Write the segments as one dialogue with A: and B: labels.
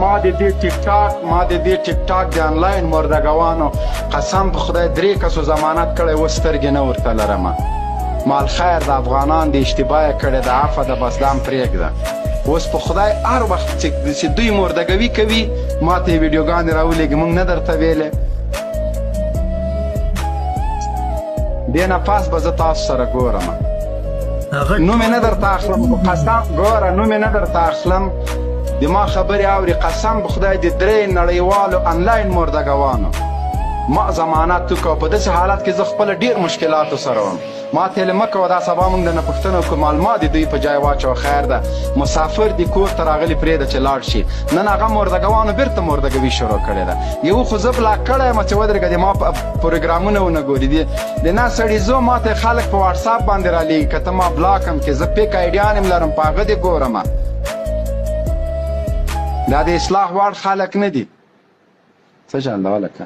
A: ما د دې ټیک ټاک د آنلاین مردګوانو قسم په خدای 3 کسو ضمانت کړی و سترګې نه ورته لرمه مال خیر د افغانان د اشتباه کړی د عفه د بس دام پرېږده اوس په خدای هر وخت چې دوی مردګوي کوي ما ته یې ویډیوګانې راولېږي موږ نه درته ویلې دې نه پاس به زه تاسو سره ګورم نوم یې نه درته اخلم قسم ګوره نوم یې نه درته اخلم د ما خبرې اوري قسم په خدای د 3 نړیوالو آنلاین مردګوانو ما ضمانت وکړه په داسې حالت کې زه خپله ډېر مشکلاتو سره وم ما ته یې مه کوه دا سبا موږ د نه پوښتنه وکړو معلومات د دوی په ځای واچوه خیر ده مسافر دي کور ته راغلي پرېږده چې لاړ شي نن هغه مردګوانو بېرته مردګوي شروع کړې ده یو خو زه بلاک کړی یم چې ودرېږه د ما پروګرامونه ونه ګوري دي د نه سړي زه ما ته خلک په واټساپ باندې رالیږي که ته ما بلاک هم کې زه پیک آیډیان هم لرم په هغه دې ګورمه دا د اصلاح وړ خلک نه دي څه چل ده ولکه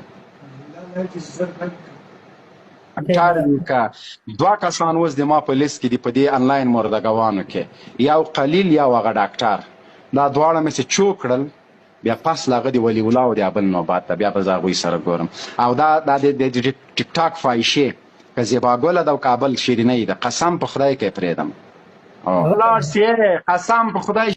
A: دوه کسان اوس د ما په لیست کې دي په دې آنلاین مردګوانو کې یو قلیل یو هغه ډاکټر دا دواړه مې چې چوک کړل بیا پس له هغه د ولي الله او د بل نوبت ده بیا به زه هغوی سره ګورم او دا د ټیک ټاک فایشې که زیباګله ده او کابل شیرینۍ ده قسم په خدای کې یې پرېږدم ولاړ سې قسم په خدای